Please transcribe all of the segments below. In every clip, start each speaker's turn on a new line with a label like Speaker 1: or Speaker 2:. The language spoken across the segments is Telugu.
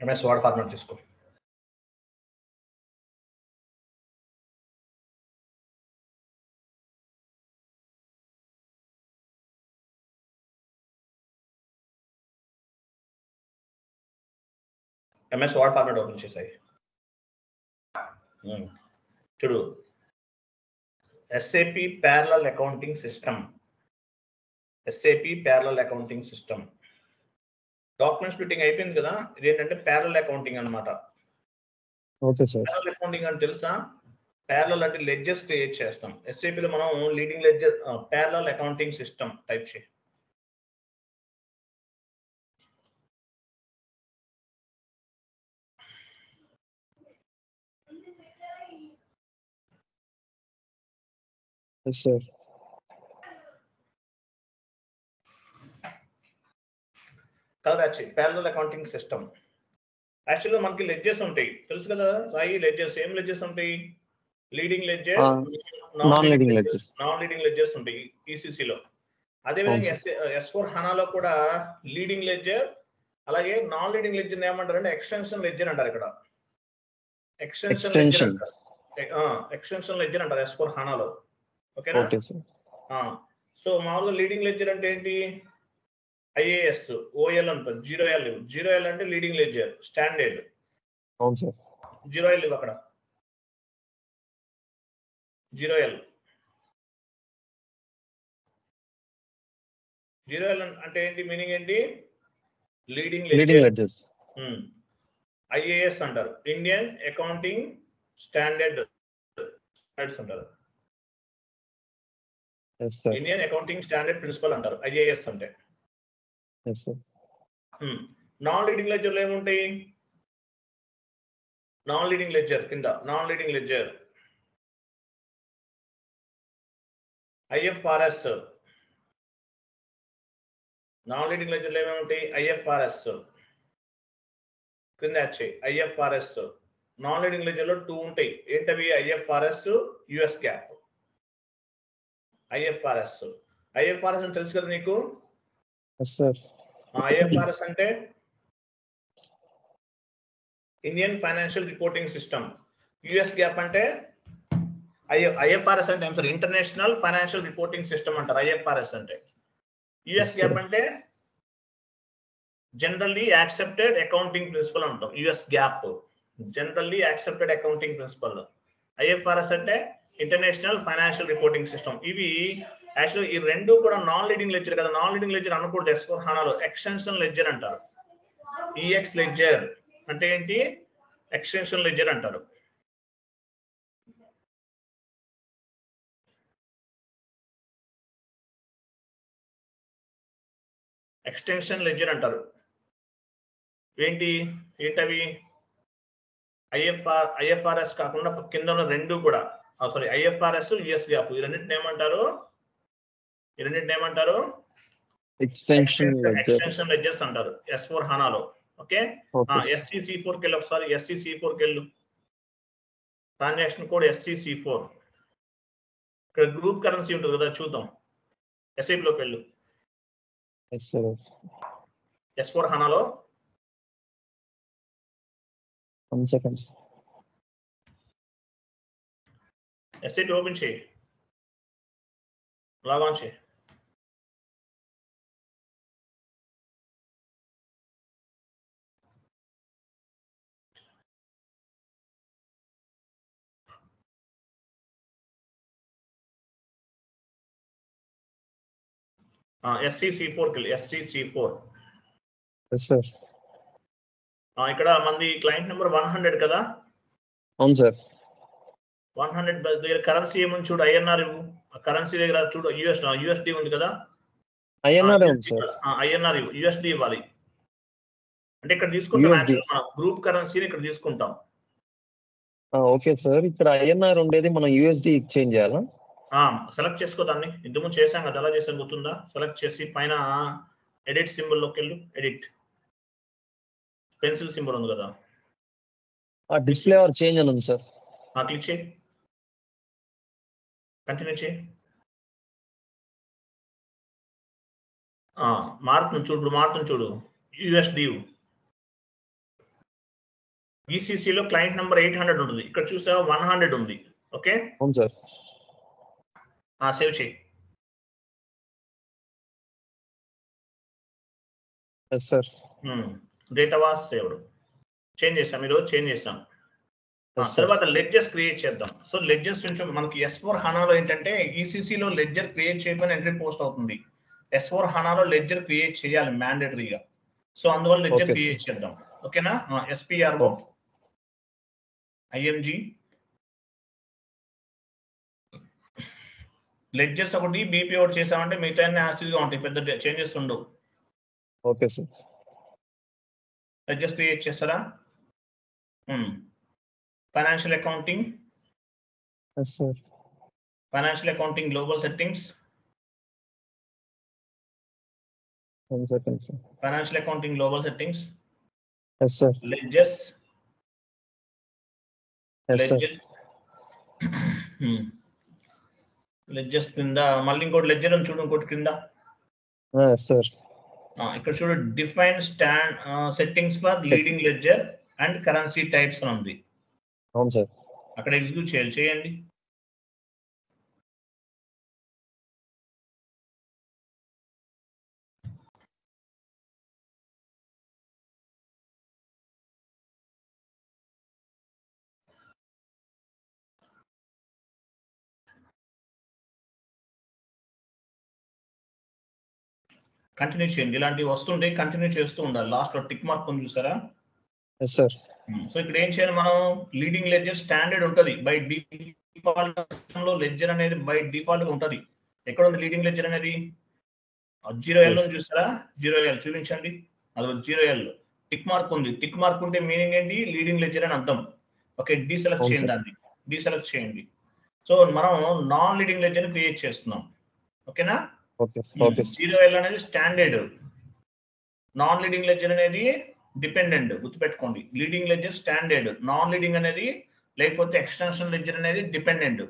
Speaker 1: MS వర్డ్ ఫార్మాట్ తీసుకో. MS వర్డ్ ఫార్మాట్ ఓపెన్ చేసాయి. చూడు, SAP parallel accounting system. SAP parallel accounting system. Document splitting అయిపోయింది కదా, ఇది ఏంటంటే ప్యారలల్ అకౌంటింగ్ అన్నమాట.
Speaker 2: Okay sir.
Speaker 1: ప్యారలల్ అకౌంటింగ్ అంటే తెలుసా? ప్యారలల్ అంటే లెడ్జర్స్ క్రియేట్ చేస్తాం. SAP లో మనం leading ledger parallel accounting system type చేయి.
Speaker 2: Yes sir.
Speaker 1: కదా ప్యారలల్ అకౌంటింగ్ సిస్టమ్. యాక్చువల్గా మనకి లెడ్జర్స్ ఉంటాయి, తెలుసు కదా సాయి. లెడ్జర్స్ ఏం లెడ్జర్స్ ఉంటాయి? Leading ledger,
Speaker 2: non leading ledgers.
Speaker 1: Non leading ledgers ఉంటాయి ECC లో. అదేవిధంగా S4 హనాలో కూడా లీడింగ్ లెడ్జర్, అలాగే నాన్ లీడింగ్ లెడ్జర్ ఏమంటారు అంటే ఎక్స్టెన్షన్ లెడ్జర్ అంటారు. ఇక్కడ ఎక్స్టెన్షన్ లెడ్జర్ అంటారు S4 హనాలో. ఓకేనా? సో మామూలుగా లీడింగ్ లెడ్జర్ అంటే ఏంటి? IAS, OL అంటారు. 0L అంటే లీడింగ్ లెడ్జర్ స్టాండర్డ్.
Speaker 2: అవును సార్.
Speaker 1: 0L అక్కడ 0L అంటే ఏంటి? మీనింగ్ ఏంటి? Leading ledgers. IAS అంటారు, ఇండియన్ అకౌంటింగ్ స్టాండర్డ్స్ అంటారు. ఇండియన్ అకౌంటింగ్ స్టాండర్డ్ ప్రిన్సిపల్ అంటారు IAS అంటే. నాన్ లీడింగ్ లెడ్జర్లు ఏముంటాయి? నాన్ లీడింగ్ లెడ్జర్ కింద non leading ledger IFRS. Non leading లెడ్జర్లు ఏమేమి ఉంటాయి? IFRS కింద వచ్చాయి. IFRS నాన్ లీడింగ్ లెడ్జర్లో 2 ఉంటాయి. ఏంటవి? IFRS, US GAAP. IFRS అని తెలుసు కదా నీకు? IFRS అంటే Indian financial reporting system. US GAAP అంటే IFRS అంటే sir international financial reporting system అంటారు IFRS అంటే. US గ్యాప్ అంటే జనరల్లీ యాక్సెప్టెడ్ అకౌంటింగ్ ప్రిన్సిపల్ అంటాం. US GAAP generally accepted accounting principle. IFRS అంటే ఇంటర్నేషనల్ ఫైనాన్షియల్ రిపోర్టింగ్ సిస్టమ్. ఇవి యాక్చువల్లీ ఈ రెండు కూడా నాన్ లీడింగ్ లెడ్జర్ కదా. నాన్ లీడింగ్ లెడ్జర్ అనకూడదు S4 హనాలో. ఎక్స్టెన్షన్ లెడ్జర్ అంటారు. EX లెడ్జర్ అంటే ఏంటి? ఎక్స్టెన్షన్ లెడ్జర్ అంటారు. ఎక్స్టెన్షన్ లెడ్జర్ అంటారు. ఏంటవి? IFRS కాకుండా కింద ఉన్న రెండు కూడా IFRS, US గ్యాప్, ఈ రెండింటిని ఏమంటారు? ఎక్స్టెన్షన్ లెడ్జర్స్ అంటారు S4 హనాలో. ఓకే. SCC4 కెళ్ళి ఒకసారి. SCC4 కెళ్ళు. Transaction code SCC4. ఇక్కడ గ్రూప్ కరెన్సీ ఉంటుంది కదా, చూద్దాం. SAP లోకి వెళ్ళు. S4 హనాలో SAP ఓపెన్ చేయి, లాగాన్ చేయి. SCC4 కి SCC4. ఇక్కడ మంది క్లయింట్ నెంబర్ 100 కదా.
Speaker 2: అవును సార్.
Speaker 1: 100 దగ్గర కరెన్సీ ఏముంది చూడు. INR ఇవ్వు. కరెన్సీ దగ్గర చూడు USD ఉంది కదా.
Speaker 2: INR ఉంది సార్.
Speaker 1: INR ఇవ్వు. USD ఇవ్వాలి. అంటే ఇక్కడ తీసుకుంటాం యాక్చువల్ మనం గ్రూప్ కరెన్సీని ఇక్కడ తీసుకుంటాం.
Speaker 2: Okay sir. ఇక్కడ INR ఉండేది మనం USD ఎక్స్చేంజ్ చేయాలా?
Speaker 1: సెలెక్ట్ చేసుకో దాన్ని. ఇంతకుముందు చేసాం కదా, ఎలా చేసాం గుర్తుందా? సెలెక్ట్ చేసి పైన ఎడిట్ సింబల్లోకి వెళ్ళు. ఎడిట్ పెన్సిల్ సింబల్ ఉంది కదా,
Speaker 2: డిస్ప్లే ఆర్ చేంజ్ అని ఉంది సార్.
Speaker 1: క్లిక్ చేయి. కంటిన్యూ చేయి. మారుతుంది చూడు, ఇప్పుడు మారుతుంది చూడు. యుఎస్డి ఈసీసీలో క్లయింట్ నెంబర్ 800 ఉంటుంది, ఇక్కడ చూసా 100 ఉంది. ఓకే,
Speaker 2: అవును సార్.
Speaker 1: సేవ్ చేయి.
Speaker 2: Yes sir.
Speaker 1: Data was saved. Change చేసాం, ఈరోజు చేంజ్ చేసాం. తర్వాత లెడ్జర్స్ క్రియేట్ చేద్దాం. సో లెడ్జర్స్ నుంచి మనకి S4 హనాలో ఏంటంటే ఈసీసీలో లెడ్జర్ క్రియేట్ చేయకపోయినా ఎంట్రీ పోస్ట్ అవుతుంది. S4 హనాలో లెడ్జర్ క్రియేట్ చేయాలి మ్యాండేటరీగా. సో అందువల్ల లెడ్జర్
Speaker 2: Okay,
Speaker 1: క్రియేట్ చేద్దాం. ఓకేనా? SPRO IMG లెడ్జర్స్ ఒకటి బీపీ ఒకటి చేసామంటే మిగతా అన్ని యాసిడ్ గా ఉంటాయి, పెద్ద చేంజెస్ ఉండవు.
Speaker 2: Okay sir.
Speaker 1: లెడ్జర్స్ క్రియేట్ చేస్తారా? Financial accounting,
Speaker 2: yes sir.
Speaker 1: Financial accounting global settings,
Speaker 2: one second sir.
Speaker 1: Financial accounting global settings,
Speaker 2: yes sir.
Speaker 1: Ledgers,
Speaker 2: yes sir.
Speaker 1: Ledgers కింద మళ్ళీ ఇంకోటి లెడ్జర్ అని చూడు, ఇంకోటి కింద.
Speaker 2: Yes sir.
Speaker 1: ఇక్కడ చూడు, define stand settings for leading ledger and currency types అని ఉంది.
Speaker 2: అవును సార్.
Speaker 1: అక్కడ ఎగ్జిక్యూట్ చేయండి. కంటిన్యూ చేయండి. ఇలాంటివి వస్తుంటే కంటిన్యూ చేస్తూ ఉండాలి. లాస్ట్ లో టిక్ మార్క్ ఉంది చూసారా?
Speaker 2: Yes sir.
Speaker 1: సో ఇక్కడ ఏం చేయాలి మనం? లీడింగ్ లెడ్జర్ స్టాండర్డ్ ఉంటుంది బై డిఫాల్ట్ లో. లెడ్జర్ అనేది బై డిఫాల్ట్ గా ఉంటుంది. ఎక్కడ ఉంది లీడింగ్ లెడ్జర్ అనేది? 0L ఉంది చూసారా? 0L చూపించండి. అది 0L టిక్ మార్క్ ఉంది. టిక్ మార్క్ ఉంటే మీనింగ్ ఏంటి? లీడింగ్ లెడ్జర్ అని అర్థం. ఓకే, డీసెలెక్ట్ చేయండి, దాన్ని డీసెలెక్ట్ చేయండి. సో మనం నాన్ లీడింగ్ లెడ్జర్ క్రియేట్ చేస్తున్నాం. ఓకేనా?
Speaker 2: ఓకే. ఓకే.
Speaker 1: 0L అనేది స్టాండర్డ్, నాన్ లీడింగ్ లెడ్జర్ అనేది డిపెండెంట్. గుర్తుపెట్టుకోండి, leading ledger standard, non leading అనేది లేకపోతే ఎక్స్టెన్షన్ లెడ్జర్ అనేది డిపెండెంట్.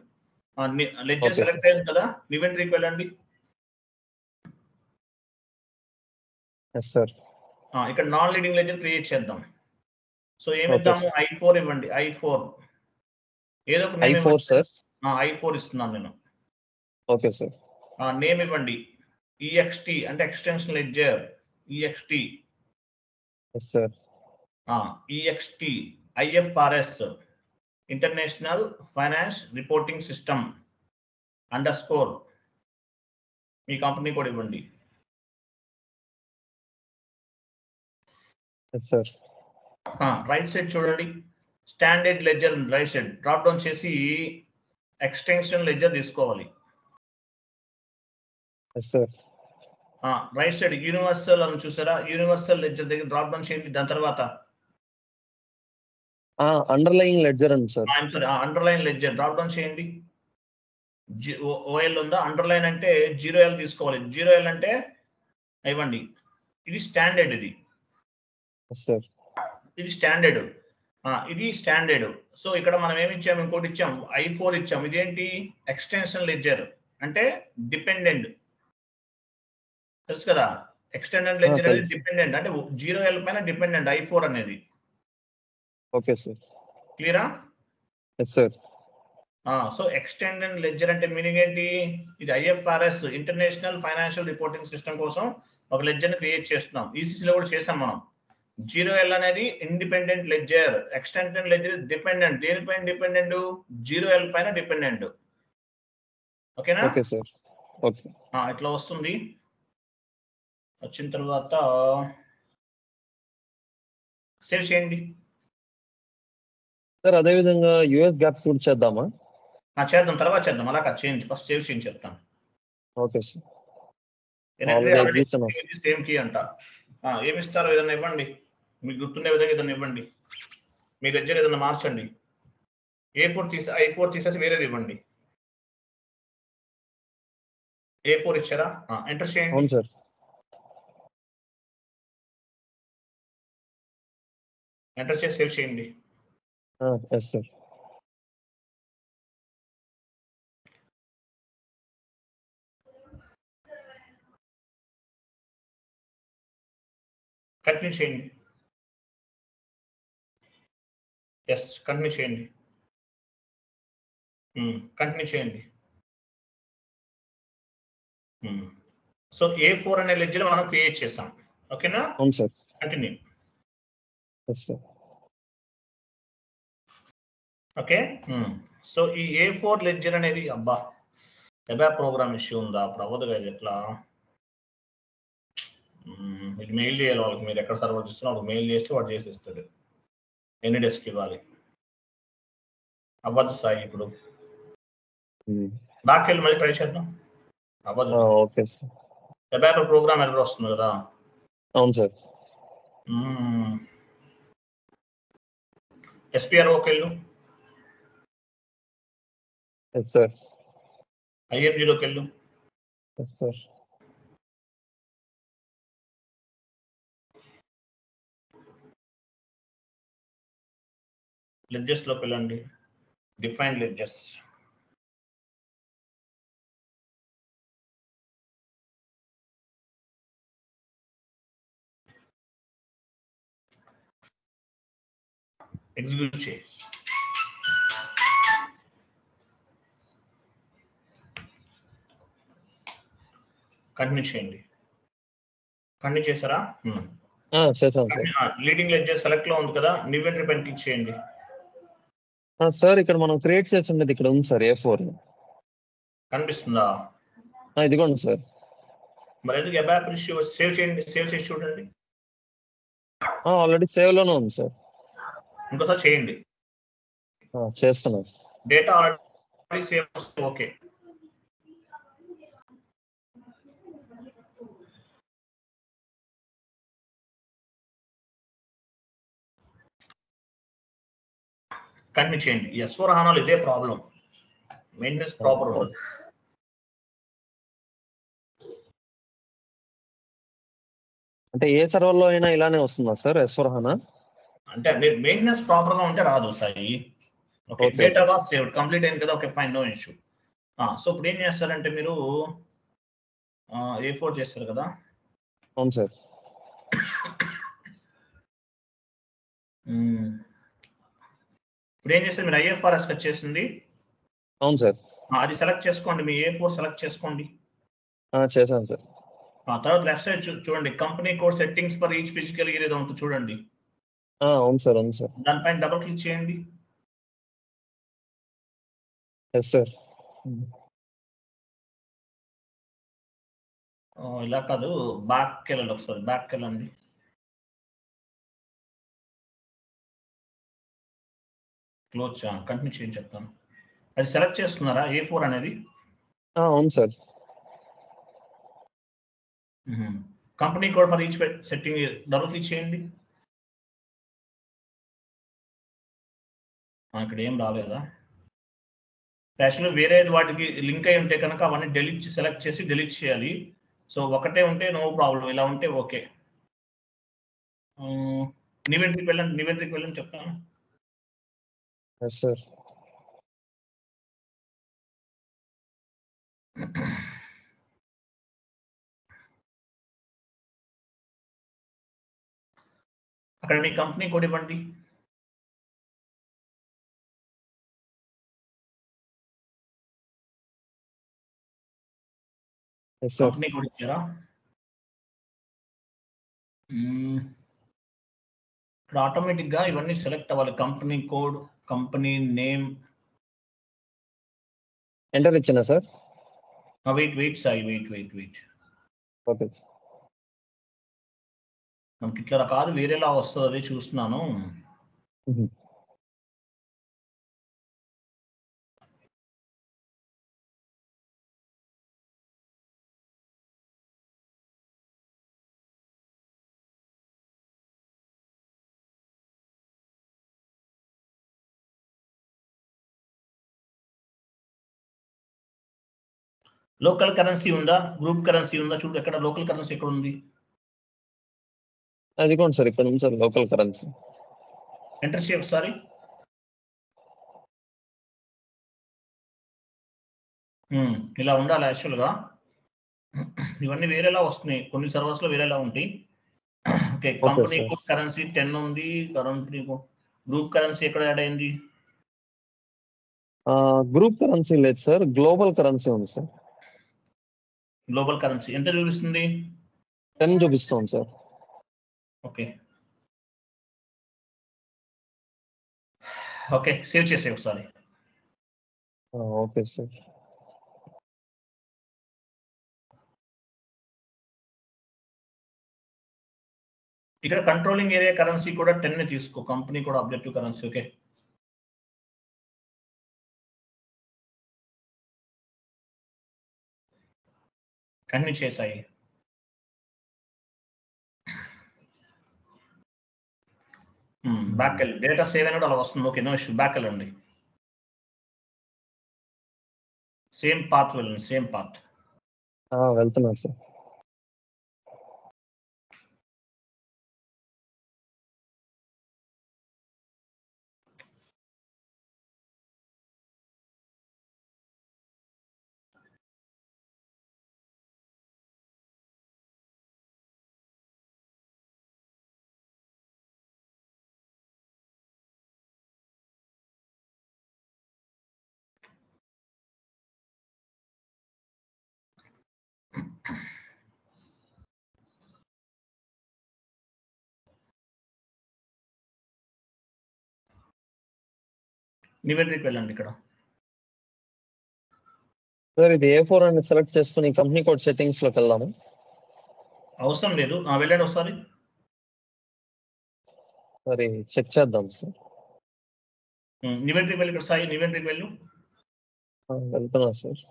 Speaker 1: లెడ్జర్ సెలెక్ట్ అయింది కదా, ఇన్వెంటరీకి వెళ్ళండి.
Speaker 2: Yes sir.
Speaker 1: ఇక్కడ నాన్ లీడింగ్ లెడ్జర్ క్రియేట్ చేద్దాం. సో ఏమిద్దాము? I4 ఇవ్వండి. I4 ఏదో ఒక నేమ్
Speaker 2: I4 సార్.
Speaker 1: I4 ఇస్తున్నాను నేను.
Speaker 2: Okay sir.
Speaker 1: నేమ్ ఇవ్వండి. EXT అంటే extension ledger. EXT.
Speaker 2: Yes sir.
Speaker 1: EXT IFRS international finance reporting system _ మీ కంపెనీ కూడా ఇవ్వండి.
Speaker 2: Yes sir.
Speaker 1: రైట్ సైడ్ చూడండి, standard ledger right side drop down చేసి ఎక్స్టెన్షన్ లెడ్జర్ తీసుకోవాలి.
Speaker 2: Yes sir.
Speaker 1: Right side universal అని చూసారా? యూనివర్సల్ లెడ్జర్ దగ్గర డ్రాప్ డౌన్ చేయండి. దాని తర్వాత
Speaker 2: అండర్లైన్ లెడ్జర్ అండి sir.
Speaker 1: Underline ledger drop down చేయండి. OL ఉందా? అండర్లైన్ అంటే 0L తీసుకోవాలి. 0L అంటే ఇవ్వండి. ఇది స్టాండర్డ్, ఇది స్టాండర్డ్, ఇది స్టాండర్డ్. సో ఇక్కడ మనం ఏమి ఇచ్చాము? ఇంకోటి ఇచ్చాం, I4 ఇచ్చాం. ఇదేంటి? ఎక్స్టెన్షన్ లెడ్జర్ అంటే డిపెండెంట్. తెలుసు కదా, ఎక్స్టెండెడ్ లెడ్జర్ అనేది డిపెండెంట్ అంటే 0L పైన డిపెండెంట్ I4 అనేది.
Speaker 2: Okay sir.
Speaker 1: క్లియరా?
Speaker 2: Yes sir.
Speaker 1: So extended ledger అంటే మీనింగ్ ఏంటి? ఇది IFRS international financial reporting system కోసం ఒక లెడ్జర్ ని క్రియేట్ చేస్తున్నాం. ఈసీసీలో కూడా చేసాం మనం. 0L అనేది independent ledger, extended ledger dependent. దేనిపైన డిపెండెంట్? 0L పైన డిపెండెంట్. ఓకేనా?
Speaker 2: Okay sir. ఓకే.
Speaker 1: ఇట్లా వస్తుంది. వచ్చిన తర్వాత సేవ్ చేయండి.
Speaker 2: సార్ అదే విధంగా యుఎస్ గ్యాప్ కూడా చేద్దామా?
Speaker 1: చేద్దాం, తర్వాత చేద్దాం. అలా కాదు, చేంజ్ ఫస్ట్ సేవ్ చేయండి చెప్తాను.
Speaker 2: Okay sir.
Speaker 1: సేమ్ కీ అంట. ఏమి ఇస్తారో ఏదైనా ఇవ్వండి, మీకు గుర్తుండే విధంగా ఏదైనా ఇవ్వండి. మీ లెడ్జర్ ఏదైనా మార్చండి. I4 తీసేసి వేరేది ఇవ్వండి. A4 ఇచ్చారా? ఎంటర్ చేయండి.
Speaker 2: అవును సార్.
Speaker 1: ఎంటర్ చేసి సేవ్ చేయండి.
Speaker 2: Yes sir.
Speaker 1: కంటిన్యూ చేయండి. ఎస్, కంటిన్యూ చేయండి. కంటిన్యూ చేయండి. సో A4 అనే లెడ్జర్ మనం క్రియేట్ చేసాం. ఓకేనా?
Speaker 2: అవును సార్.
Speaker 1: Continue.
Speaker 2: Yes sir.
Speaker 1: Okay. So ఈ A4 లెడ్జర్ అనేది అబ్బా ఎబాప్ ప్రోగ్రామ్ ఇష్యూ ఉందా? అప్పుడు అవ్వదు కదా ఎట్లా? మీరు మెయిల్ చేయాలి వాళ్ళకి, మీరు ఎక్కడ సర్వర్ చేస్తున్నా వాళ్ళకి మెయిల్ చేస్తే వాడు చేసేస్తాడు. ఎన్ని డెస్క్ ఇవ్వాలి? అవ్వదు సార్ ఇప్పుడు. బ్యాక్ వెళ్ళి మళ్ళీ ట్రై చేద్దాం. అవ్వదు.
Speaker 2: Okay sir.
Speaker 1: ABAP program error వస్తుంది కదా?
Speaker 2: అవును సార్.
Speaker 1: SPROకి వెళ్ళు.
Speaker 2: Yes sir.
Speaker 1: IMGలోకి వెళ్ళు.
Speaker 2: Yes sir.
Speaker 1: లెడ్జెస్ లోకి వెళ్ళండి. Define ledges. ఎగ్జిక్యూట్ చేయి. కంటిన్యూ చేయండి. కంటిన్యూ చేశారా?
Speaker 2: చేశాను సార్.
Speaker 1: లీడింగ్ లెడ్జర్ సెలెక్ట్ లో ఉంది కదా, న్యూ ఎంట్రీ పైన క్లిక్ చేయండి.
Speaker 2: సార్ ఇక్కడ మనం క్రియేట్ చేసింది ఇక్కడ ఉంది సార్, A4
Speaker 1: కనిపిస్తుందా?
Speaker 2: ఇదిగోండి సార్.
Speaker 1: మరి ఎందుకు ఎబాప్ ఇష్యూ? సేవ్ చేయండి, సేవ్ చేసి చూడండి.
Speaker 2: ఆల్రెడీ సేవ్ లోనే ఉంది సార్.
Speaker 1: ఇంకోసారి చేయండి.
Speaker 2: చేస్తున్నాను.
Speaker 1: డేటా ఆల్రెడీ సేవ్ వస్తే ఓకే. కంటిన్యూ చేయండి. S/4HANAలో ఇదే ప్రాబ్లం, మెయింటెనెన్స్ ప్రాపర్ ఉండదు.
Speaker 2: అంటే ఏ సర్వర్ లో అయినా ఇలానే వస్తుందా సార్ S/4HANA?
Speaker 1: అంటే మీరు మెయింటెనెన్స్ ప్రాపర్ గా ఉంటే రాదు Sai. Okay, data was saved, complete అయింది కదా, okay fine, no issue. So ఇప్పుడు ఏం చేస్తారంటే మీరు A4 చేస్తారు కదా.
Speaker 2: అవును సార్.
Speaker 1: ఇప్పుడు ఏం చేస్తారు, మీరు IFRS వచ్చేసింది.
Speaker 2: అవును సార్.
Speaker 1: అది సెలెక్ట్ చేసుకోండి, మీ A4 సెలెక్ట్ చేసుకోండి.
Speaker 2: చేశాను సార్.
Speaker 1: తర్వాత లెఫ్ట్ సైడ్ చూడండి, company code settings for each physical year ఏదో ఉంటుంది చూడండి.
Speaker 2: అవును సార్. అవును సార్.
Speaker 1: దానిపైన డబుల్ క్లిక్ చేయండి.
Speaker 2: Yes sir.
Speaker 1: ఇలా కాదు, బ్యాక్ వెళ్ళండి ఒకసారి, బ్యాక్ వెళ్ళండి. క్లోజ్ కంటిన్యూ చేయండి చెప్తాను. అది సెలెక్ట్ చేసుకున్నారా A4 అనేది?
Speaker 2: అవును sir.
Speaker 1: Company code for each setting double click చేయండి. ఇక్కడ ఏం రాలేదా? యాక్చువల్లీ వేరే వాటికి లింక్ అయి ఉంటే కనుక అవన్నీ డెలీట్ సెలెక్ట్ చేసి డెలీట్ చేయాలి. సో ఒకటే ఉంటే నో ప్రాబ్లం, ఇలా ఉంటే ఓకే. నివెంట్రీకి వెళ్ళండి చెప్తాను.
Speaker 2: Yes sir.
Speaker 1: అక్కడ మీ కంపెనీ కోడ్ ఇవ్వండి. కంపెనీ కోడ్ ఇచ్చారా? ఇక్కడ ఆటోమేటిక్ గా ఇవన్నీ సెలెక్ట్ అవ్వాలి. Company code, company name.
Speaker 2: Enter ఇచ్చినా sir?
Speaker 1: Wait Sai, wait.
Speaker 2: Okay.
Speaker 1: మనకి ఇట్లా కాదు, వేరేలా వస్తుంది, అదే చూస్తున్నాను. లోకల్ కరెన్సీ ఉందా, గ్రూప్ కరెన్సీ ఉందా? చూడు ఎక్కడ లోకల్ కరెన్సీ ఎక్కడ ఉంది?
Speaker 2: అదిగోండి సార్, ఇక్కడ ఉంది సార్ లోకల్ కరెన్సీ.
Speaker 1: ఎంటర్ చేయి ఒకసారి. ఇలా ఉండాలి యాక్చువల్గా. ఇవన్నీ వేరేలా వస్తున్నాయి, కొన్ని సర్వర్స్ లో వేరేలా ఉంటాయి. Okay,
Speaker 2: okay
Speaker 1: company
Speaker 2: sir.
Speaker 1: Currency 10 ఉంది. కంపెనీ గ్రూప్ కరెన్సీ ఎక్కడ యాడ్ అయింది?
Speaker 2: గ్రూప్ కరెన్సీ లేదు సార్, గ్లోబల్ కరెన్సీ ఉంది సార్.
Speaker 1: గ్లోబల్ కరెన్సీ ఎంత చూపిస్తుంది?
Speaker 2: 10 చూపిస్తాం సార్.
Speaker 1: ఓకే ఓకే, సేవ్ చేసే ఒకసారి.
Speaker 2: Okay sir.
Speaker 1: ఇక్కడ కంట్రోలింగ్ ఏరియా కరెన్సీ కూడా 10 తీసుకో, కంపెనీ కూడా ఆబ్జెక్టివ్ కరెన్సీ. ఓకే, కంటిన్యూ చేసాయి. బ్యాక్ వెళ్ళి డేటా సేవ్ అయినప్పుడు అలా వస్తుంది. ఓకే, నో ఇష్యూ, బ్యాక్ వెళ్ళండి. సేమ్ పాత్ వెళ్ళండి, సేమ్ పాత్.
Speaker 2: వెళ్తున్నా సార్.
Speaker 1: నివేదికకి వెళ్ళండి. ఇక్కడ
Speaker 2: సార్ ఇది A4 అని సెలెక్ట్ చేసుకుని కంపెనీ కోడ్ సెట్టింగ్స్ లోకి వెళ్దాము.
Speaker 1: అవసరం లేదు, వెళ్ళండి ఒకసారి.
Speaker 2: సరే చెక్ చేద్దాం సార్.
Speaker 1: నివేదికకి వెళ్ళి, ఇక్కడ సాయి నివేదికకి వెళ్ళు.
Speaker 2: వెళ్తున్నా సార్.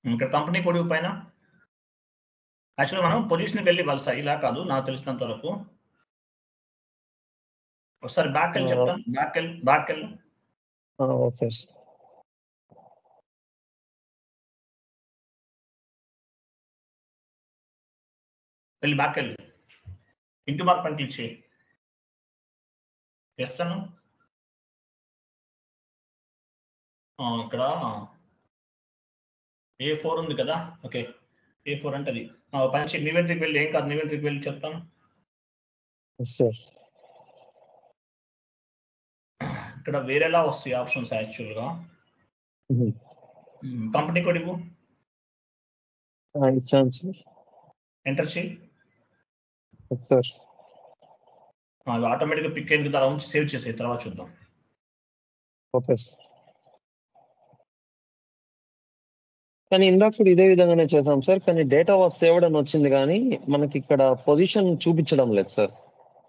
Speaker 1: ఇక్కడ కంపెనీ కోడ్ పైన యాక్చువల్గా మనం పొజిషన్కి వెళ్ళి ఇవ్వాలి సార్, ఇలా కాదు నాకు తెలిసినంత వరకు. ఒకసారి బ్యాక్ వెళ్ళి చెప్తాను, బ్యాక్ వెళ్ళు.
Speaker 2: Okay sir.
Speaker 1: వెళ్ళి బ్యాక్ వెళ్ళు, ఇంటి మార్క్ పని క్లిక్ చేయి. ఎస్ అను. ఇక్కడ A4 ఉంది కదా. ఓకే, A4 అంటే అది పని చేయి. నివేదికకి వెళ్ళి, ఏం కాదు నివేదికకి వెళ్ళి చెప్తాను.
Speaker 2: సార్
Speaker 1: ఇక్కడ వేరేలా వస్తాయి ఆప్షన్స్ యాక్చువల్గా. కంపెనీ కోడ్ ఇవ్వు,
Speaker 2: ఇచ్చాను సార్.
Speaker 1: ఎంటర్ చేయి.
Speaker 2: సార్
Speaker 1: ఆటోమేటిక్గా పిక్ అయింది కదా, ఉంచి సేవ్ చేసే తర్వాత చూద్దాం.
Speaker 2: Okay sir. కానీ ఇందాక కూడా ఇదే విధంగానే చేసాం సార్, కానీ డేటా వాస్ సేవ్డ్ అని వచ్చింది కానీ మనకి ఇక్కడ పొజిషన్ చూపించడం లేదు సార్.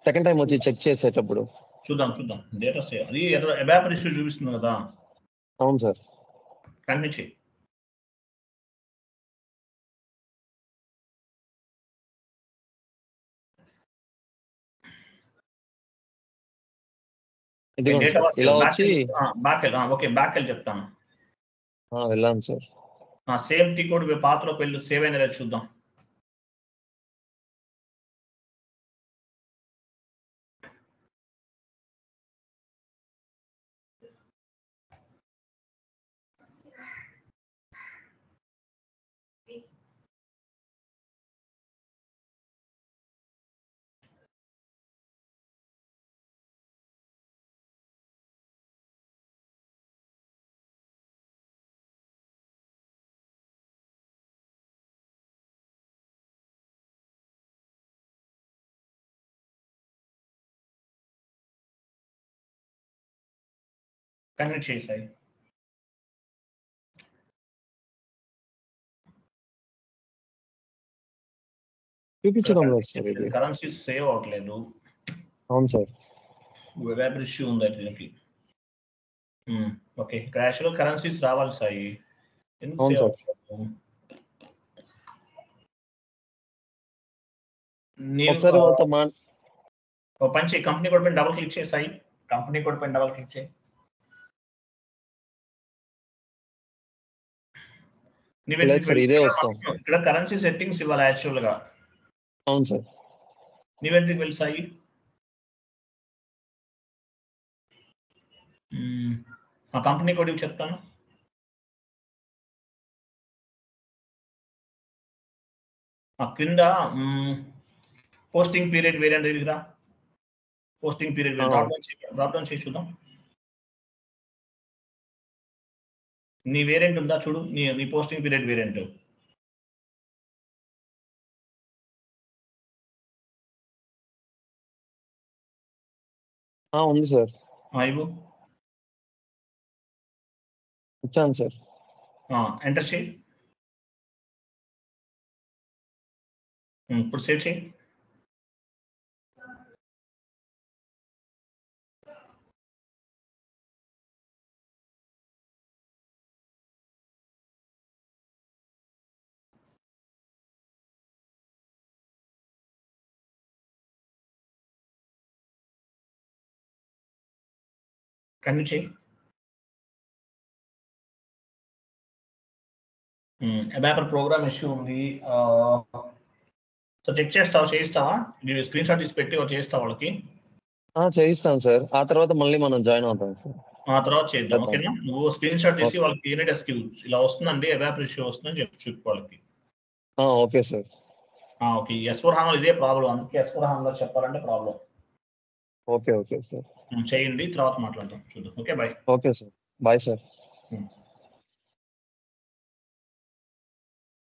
Speaker 2: సెకండ్ టైం వచ్చి చెక్ చేసేటప్పుడు.
Speaker 1: చూద్దాం డేటా సేవ్, అది ఎవాపర్ ఇష్యూ చూపిస్తుంది కదా.
Speaker 2: అవును సార్.
Speaker 1: కంటిన్యూ చేయి. డేటా వాస్
Speaker 2: ఇలా వచ్చి
Speaker 1: బ్యాక్ వెళ్ళి, ఓకే బ్యాక్ వెళ్ళి చెప్తాను.
Speaker 2: వెళ్ళాను సార్.
Speaker 1: సేమ్ టీ కోడ్ పాత్రలోకి వెళ్ళి సేవ్ అయిన చూద్దాం. కంటిన్యూ చేసాయి.
Speaker 2: చూపించడం లేదు సార్. ఇది
Speaker 1: కరెన్సీ సేవ్ అవట్లేదు.
Speaker 2: అవును సార్.
Speaker 1: ఎవాపర్ ఇష్యూ ఉంది దీనికి. ఓకే, ఇక్కడ యాక్చువల్గా కరెన్సీస్ రావాలి సాయి.
Speaker 2: అవును సార్. ఒకసారి వాళ్ళతో
Speaker 1: పంచి కంపెనీ కోడ్ పైన డబుల్ క్లిక్ చేసాయి. కంపెనీ కోడ్ పైన డబుల్ క్లిక్ చేయి.
Speaker 2: ఇదే వస్తాం.
Speaker 1: ఇక్కడ కరెన్సీ సెట్టింగ్స్ ఇవ్వాలి యాక్చువల్ గా.
Speaker 2: అవును సార్.
Speaker 1: నివేదికకి వెళ్ళి సాయి. ఆ కంపెనీ కోడ్ చెప్తాను. క్రింద పోస్టింగ్ పీరియడ్ వేరియంట్ దగ్గర పోస్టింగ్ పీరియడ్ డ్రాప్ డౌన్ చేసి చూద్దాం. నీ వేరియంట్ ఉందా చూడు, నీ పోస్టింగ్ పీరియడ్ వేరియంట్.
Speaker 2: ఉంది సార్.
Speaker 1: ఇవ్వు.
Speaker 2: ఇచ్చాను సార్.
Speaker 1: ఎంటర్ చేయి. ఇప్పుడు సేవ్ చేయి. కంటిన్యూ చేయి. అబాపర్ ప్రోగ్రామ్ ఇష్యూ ఉంది. సో చెక్ చేయిస్తావా? స్క్రీన్ షాట్ తీసి పెట్టి చేస్తావా వాళ్ళకి?
Speaker 2: చేయిస్తాను సార్. ఆ తర్వాత మళ్ళీ మనం జాయిన్ అవుతాం సార్.
Speaker 1: ఆ తర్వాత చేద్దాం. ఓకేనా? నువ్వు స్క్రీన్ షాట్ తీసి వాళ్ళకి యూనిట్ ఇలా వస్తుందండి, అబాపర్ ఇష్యూ వస్తుందని చెప్పు వాళ్ళకి.
Speaker 2: Okay sir.
Speaker 1: ఓకే. S/4HANA ఇదే ప్రాబ్లం, అందుకే S/4HANA చెప్పాలంటే ప్రాబ్లం.
Speaker 2: Okay sir.
Speaker 1: చేయండి, తర్వాత మాట్లాడదాం, చూద్దాం. Okay, bye.
Speaker 2: Okay sir. Bye sir.